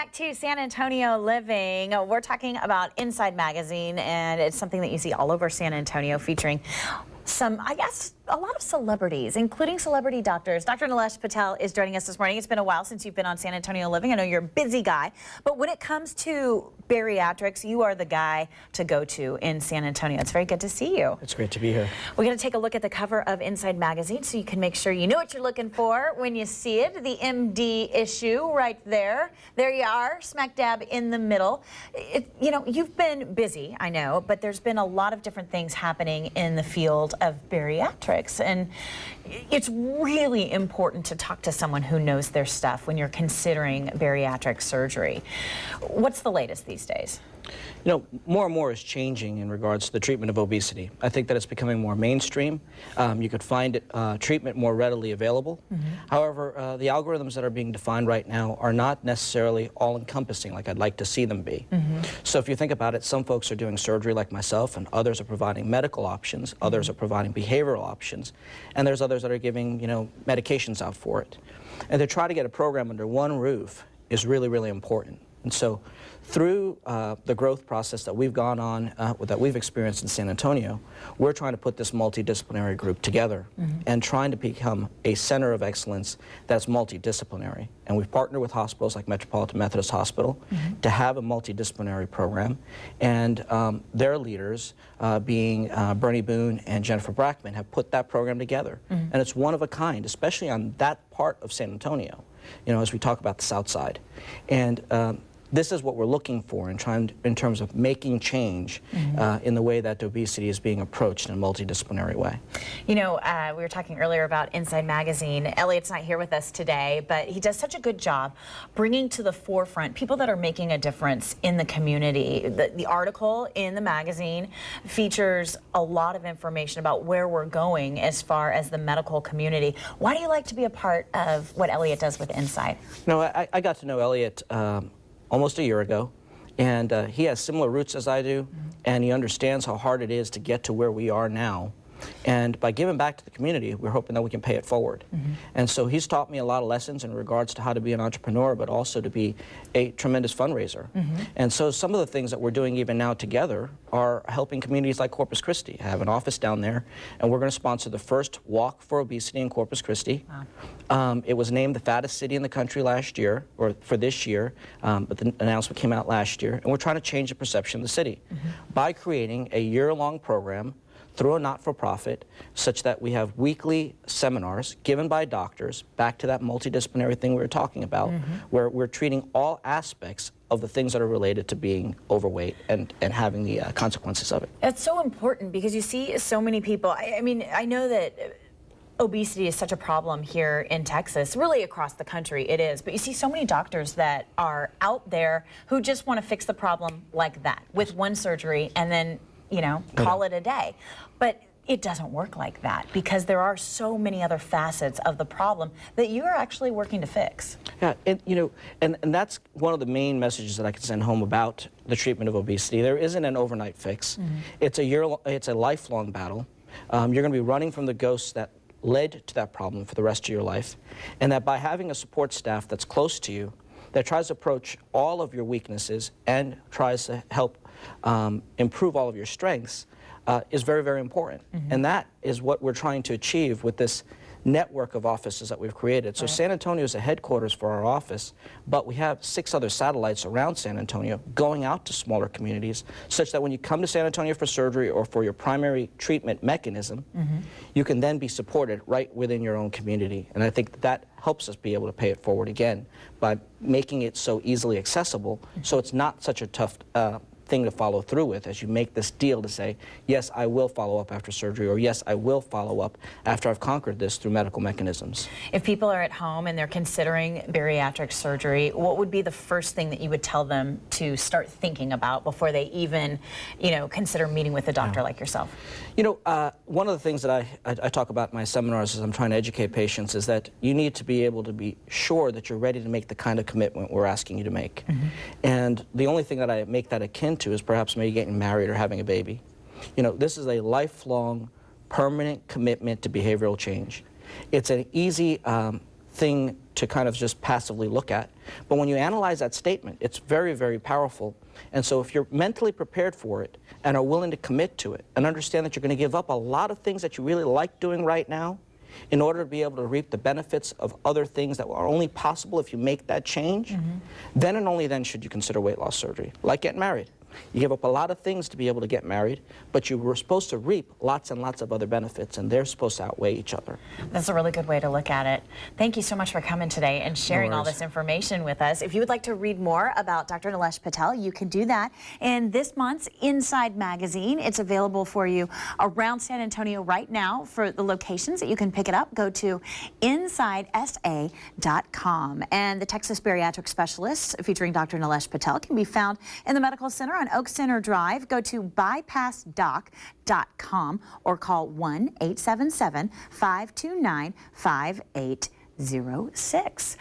back to San Antonio Living. We're talking about Inside Magazine, and it's something that you see all over San Antonio, featuring some, I guess, a lot of celebrities, including celebrity doctors. Dr. Patel is joining us this morning. It's been a while since you've been on San Antonio Living. I know you're a busy guy, but when it comes to bariatrics, you are the guy to go to in San Antonio. It's very good to see you. It's great to be here. We're going to take a look at the cover of Inside Magazine so you can make sure you know what you're looking for when you see it. The MD issue right there. There you are, smack dab in the middle. You know, you've been busy, I know, but there's been a lot of different things happening in the field of bariatrics, and it's really important to talk to someone who knows their stuff when you're considering bariatric surgery. What's the latest these days? You know, more and more is changing in regards to the treatment of obesity. I think that it's becoming more mainstream. You could find treatment more readily available. However, the algorithms that are being defined right now are not necessarily all-encompassing like I'd like to see them be. So if you think about it, some folks are doing surgery like myself, and others are providing medical options, others are providing behavioral options, and there's others that are giving, you know, medications out for it. And to try to get a program under one roof is really, really important. And so through the growth process that we've gone on, that we've experienced in San Antonio, we're trying to put this multidisciplinary group together and trying to become a center of excellence that's multidisciplinary. And we've partnered with hospitals like Metropolitan Methodist Hospital to have a multidisciplinary program. And their leaders, being Bernie Boone and Jennifer Brackman, have put that program together. And it's one of a kind, especially on that part of San Antonio, you know, as we talk about the South Side. And this is what we're looking for in terms of making change in the way that obesity is being approached in a multidisciplinary way. You know, we were talking earlier about Inside Magazine. Elliot's not here with us today, but he does such a good job bringing to the forefront people that are making a difference in the community. The article in the magazine features a lot of information about where we're going as far as the medical community. Why do you like to be a part of what Elliot does with Inside? No, I got to know Elliot almost a year ago, and he has similar roots as I do, and he understands how hard it is to get to where we are now. And by giving back to the community, we're hoping that we can pay it forward. And so he's taught me a lot of lessons in regards to how to be an entrepreneur, but also to be a tremendous fundraiser. And so some of the things that we're doing even now together are helping communities like Corpus Christi. I have an office down there, and we're going to sponsor the first Walk for Obesity in Corpus Christi. It was named the fattest city in the country last year, or for this year, but the announcement came out last year, and we're trying to change the perception of the city by creating a year-long program through a not-for-profit, such that we have weekly seminars given by doctors, back to that multidisciplinary thing we were talking about, where we're treating all aspects of the things that are related to being overweight and having the consequences of it. It's so important because you see so many people. I mean, I know that obesity is such a problem here in Texas, really across the country it is, but you see so many doctors that are out there who just want to fix the problem like that, with one surgery and then, you know, call it a day. But it doesn't work like that because there are so many other facets of the problem that you are actually working to fix. Yeah, you know, and that's one of the main messages that I can send home about the treatment of obesity. There isn't an overnight fix. It's a lifelong battle. You're going to be running from the ghosts that led to that problem for the rest of your life, and that by having a support staff that's close to you, that tries to approach all of your weaknesses and tries to help improve all of your strengths, is very, very important. And that is what we're trying to achieve with this network of offices that we've created. So San Antonio is the headquarters for our office, but we have 6 other satellites around San Antonio going out to smaller communities, such that when you come to San Antonio for surgery or for your primary treatment mechanism, you can then be supported right within your own community. And I think that helps us be able to pay it forward again by making it so easily accessible, so it's not such a tough thing to follow through with as you make this deal to say, yes, I will follow up after surgery, or yes, I will follow up after I've conquered this through medical mechanisms. If people are at home and they're considering bariatric surgery, what would be the first thing that you would tell them to start thinking about before they even, you know, consider meeting with a doctor like yourself? You know, one of the things that I talk about in my seminars as I'm trying to educate patients is that you need to be able to be sure that you're ready to make the kind of commitment we're asking you to make. And the only thing that I make that akin to is perhaps maybe getting married or having a baby. You know, this is a lifelong, permanent commitment to behavioral change. It's an easy thing to kind of just passively look at. But when you analyze that statement, it's very, very powerful. And so if you're mentally prepared for it and are willing to commit to it and understand that you're going to give up a lot of things that you really like doing right now in order to be able to reap the benefits of other things that are only possible if you make that change, then and only then should you consider weight loss surgery, like getting married. You give up a lot of things to be able to get married, but you were supposed to reap lots and lots of other benefits, and they're supposed to outweigh each other. That's a really good way to look at it. Thank you so much for coming today and sharing all worries. this information with us. If you would like to read more about Dr. Nilesh Patel, you can do that in this month's Inside magazine. It's available for you around San Antonio right now. For the locations that you can pick it up, go to InsideSA.com. And the Texas Bariatric Specialists featuring Dr. Nilesh Patel can be found in the Medical Center on Oak Center Drive. Go to bypassdoc.com or call 1-877-529-5806.